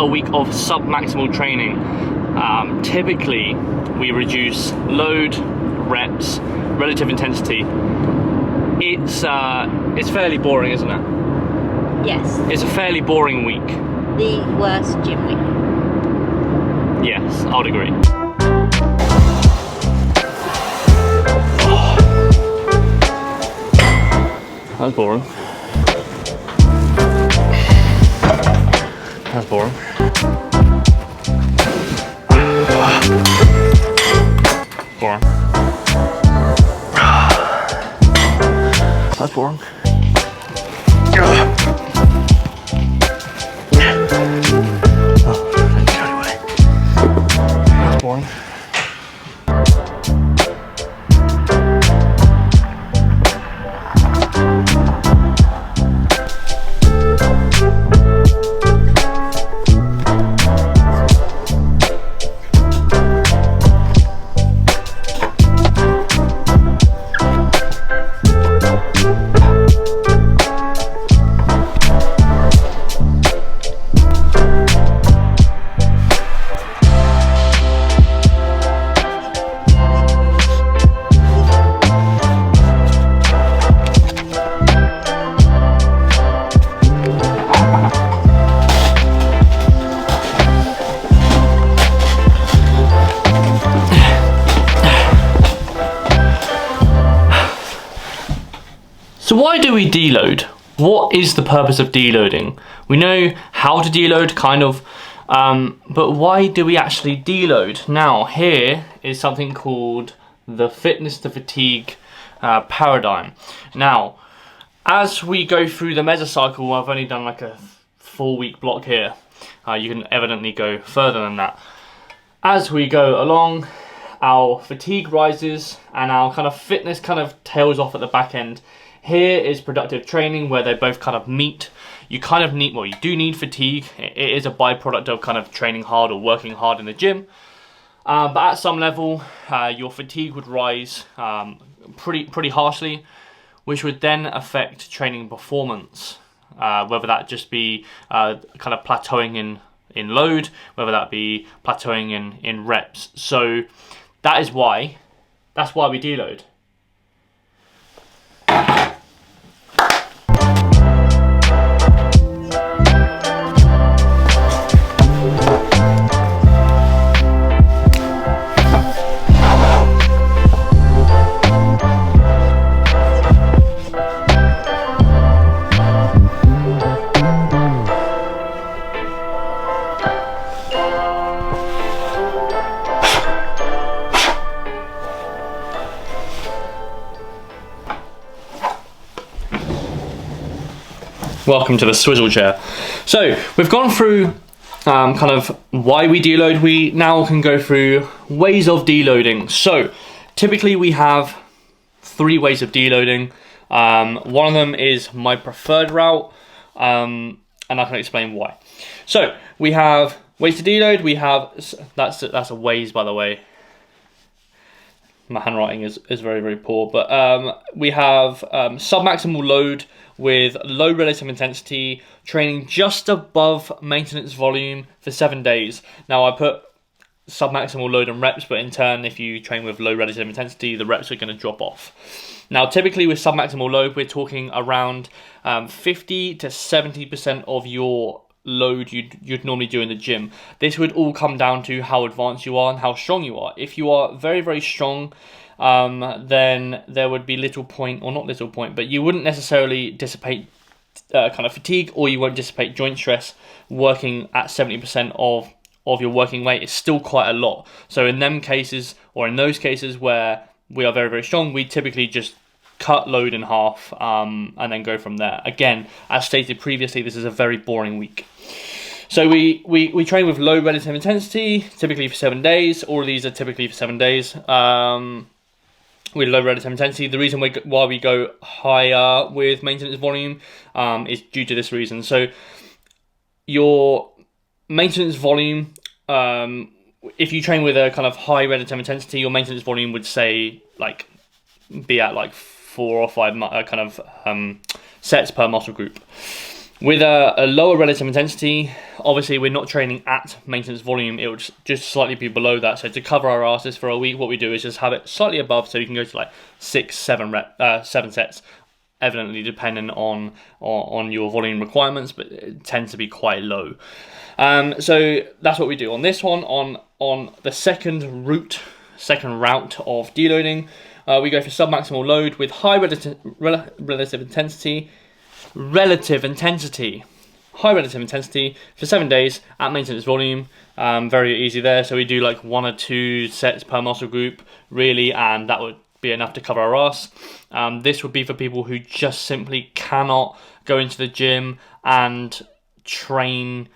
a week of sub-maximal training. Typically, we reduce load, reps, relative intensity. It's fairly boring, isn't it? Yes. It's a fairly boring week. The worst gym week. Yes, I would agree. That's boring. That's boring. Boring. That's boring. That's boring. So why do we deload? What is the purpose of deloading? We know how to deload, kind of, but why do we actually deload? Now, here is something called the fitness to fatigue paradigm. Now, as we go through the mesocycle, I've only done like a 4-week block here. You can evidently go further than that. As we go along, our fatigue rises and our kind of fitness kind of tails off at the back end. Here is productive training where they both kind of meet. You kind of need, well, you do need fatigue. It is a byproduct of kind of training hard or working hard in the gym. But at some level, your fatigue would rise pretty harshly, which would then affect training performance. Whether that just be kind of plateauing in load, whether that be plateauing in reps. So that's why we deload. Welcome to the swizzle chair. So we've gone through kind of why we deload. We now can go through ways of deloading. So typically we have 3 ways of deloading. One of them is my preferred route, and I can explain why. So we have ways to deload. We have that's a ways, by the way. My handwriting is very, very poor, but we have sub-maximal load with low relative intensity, training just above maintenance volume for 7 days. Now I put sub-maximal load and reps, but in turn, if you train with low relative intensity, the reps are going to drop off. Now, typically with sub-maximal load, we're talking around 50 to 70% of your load you'd normally do in the gym. This would all come down to how advanced you are and how strong you are. If you are very, very strong, then there would be little point, or not little point, but you wouldn't necessarily dissipate kind of fatigue, or you won't dissipate joint stress working at 70% of your working weight. Is still quite a lot. So in them cases, or in those cases where we are very, very strong, we typically just cut load in half and then go from there. Again, as stated previously, this is a very boring week. So we train with low relative intensity, typically for 7 days. All of these are typically for 7 days. With low relative intensity. The reason why we go higher with maintenance volume is due to this reason. So your maintenance volume, if you train with a kind of high relative intensity, your maintenance volume would say be at like 4 or 5 kind of sets per muscle group. With a lower relative intensity, obviously we're not training at maintenance volume, it would just slightly be below that. So to cover our asses for a week, what we do is just have it slightly above, so you can go to like 7 sets, evidently depending on your volume requirements, but it tends to be quite low. So that's what we do on this one. On the second route of deloading, we go for submaximal load with high relative intensity. High relative intensity for 7 days at maintenance volume. Very easy there. So we do like 1 or 2 sets per muscle group, really, and that would be enough to cover our ass. This would be for people who just simply cannot go into the gym and train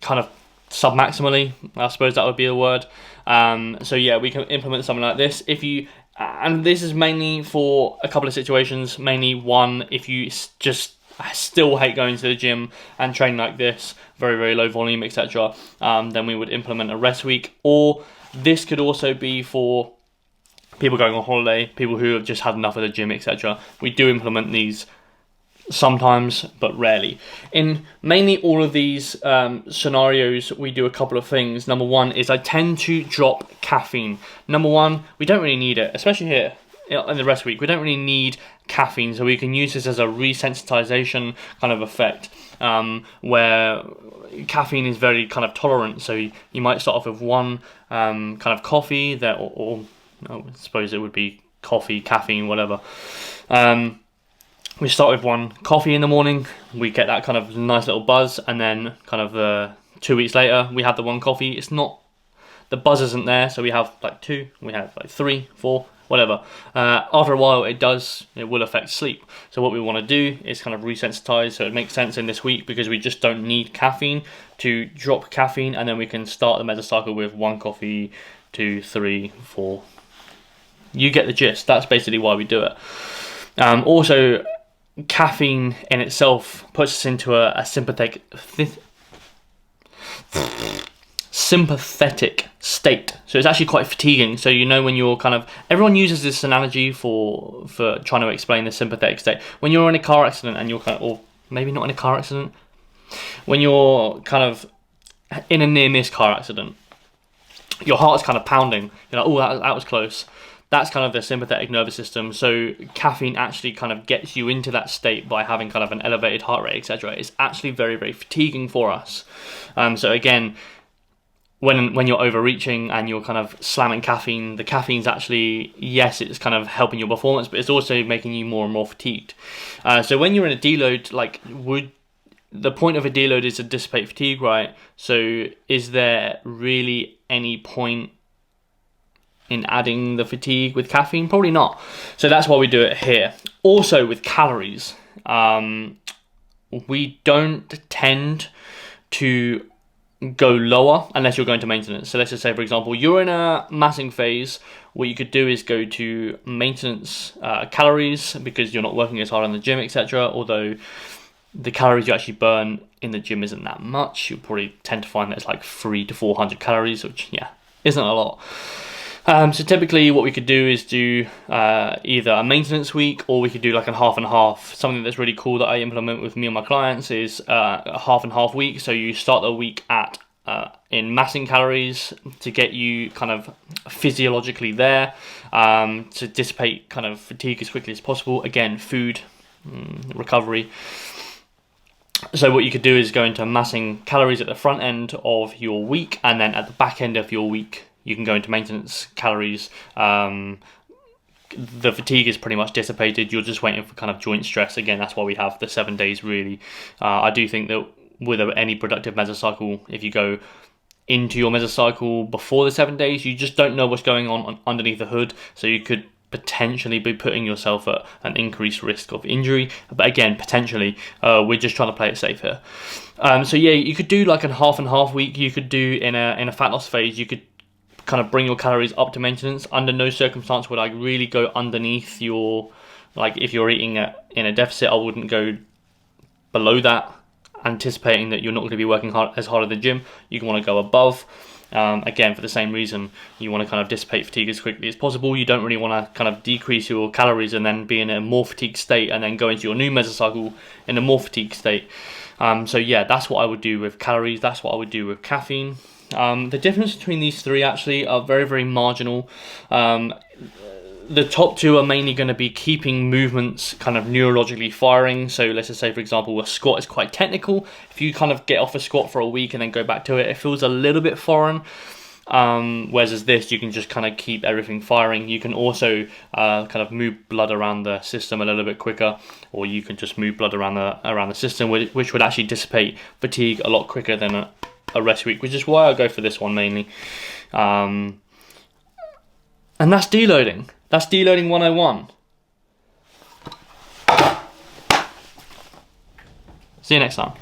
kind of submaximally. I suppose that would be the word. So yeah, we can implement something like this. And this is mainly for a couple of situations. Mainly one, if you just still hate going to the gym and train like this, very, very low volume, etc., then we would implement a rest week. Or this could also be for people going on holiday, people who have just had enough of the gym, etc. We do implement these sometimes, but rarely. In mainly all of these scenarios, we do a couple of things. Number one is I tend to drop caffeine. Number one, we don't really need it, especially here in the rest week. We don't really need caffeine, so we can use this as a resensitization kind of effect, where caffeine is very kind of tolerant. So you might start off with one kind of coffee that, or I suppose it would be coffee, caffeine, whatever. We start with one coffee in the morning, we get that kind of nice little buzz, and then kind of 2 weeks later, we have the one coffee. It's not, the buzz isn't there, so we have like 2, we have like 3, 4, whatever. After a while, it will affect sleep. So what we want to do is kind of resensitize, so it makes sense in this week because we just don't need caffeine to drop caffeine, and then we can start the mesocycle with 1 coffee, 2, 3, 4. You get the gist. That's basically why we do it. Also, caffeine in itself puts us into a sympathetic state. So it's actually quite fatiguing. So when you're kind of, everyone uses this analogy for trying to explain the sympathetic state. When you're in a car accident and you're kind of, or maybe not in a car accident, when you're kind of in a near-miss car accident, your heart's kind of pounding. You're like, oh, that was close. That's kind of the sympathetic nervous system. So caffeine actually kind of gets you into that state by having kind of an elevated heart rate, etc. It's actually very, very fatiguing for us. So again, when you're overreaching and you're kind of slamming caffeine, the caffeine's actually, yes, it's kind of helping your performance, but it's also making you more and more fatigued. So when you're in a deload, the point of a deload is to dissipate fatigue, right? So is there really any point in adding the fatigue with caffeine? Probably not. So that's why we do it here. Also with calories, we don't tend to go lower unless you're going to maintenance. So let's just say, for example, you're in a massing phase. What you could do is go to maintenance calories because you're not working as hard in the gym, etc. Although the calories you actually burn in the gym isn't that much. You'll probably tend to find that it's like 300 to 400 calories, which isn't a lot. So typically what we could do is do either a maintenance week, or we could do like a half and half. Something that's really cool that I implement with me and my clients is a half and half week. So you start the week at in massing calories to get you kind of physiologically there, to dissipate kind of fatigue as quickly as possible. Again, food, recovery. So what you could do is go into massing calories at the front end of your week, and then at the back end of your week, you can go into maintenance calories. The fatigue is pretty much dissipated. You're just waiting for kind of joint stress. Again, that's why we have the 7 days, really. I do think that with any productive mesocycle, if you go into your mesocycle before the 7 days, you just don't know what's going on underneath the hood. So you could potentially be putting yourself at an increased risk of injury. But again, potentially, we're just trying to play it safe here. So yeah, you could do like a half and half week. You could do in a fat loss phase, you could kind of bring your calories up to maintenance. Under no circumstance would I really go underneath your, like if you're eating in a deficit, I wouldn't go below that, anticipating that you're not going to be working as hard at the gym. You want to go above. Again, for the same reason, you want to kind of dissipate fatigue as quickly as possible. You don't really want to kind of decrease your calories and then be in a more fatigued state and then go into your new mesocycle in a more fatigued state. So yeah, that's what I would do with calories. That's what I would do with caffeine. The difference between these three actually are very, very marginal. The top two are mainly going to be keeping movements kind of neurologically firing. So let's just say, for example, a squat is quite technical. If you kind of get off a squat for a week and then go back to it, it feels a little bit foreign. Whereas as this, you can just kind of keep everything firing. You can also kind of move blood around the system a little bit quicker, or you can just move blood around the system, which would actually dissipate fatigue a lot quicker than a rest week, which is why I go for this one mainly. And that's deloading. That's Deloading 101. See you next time.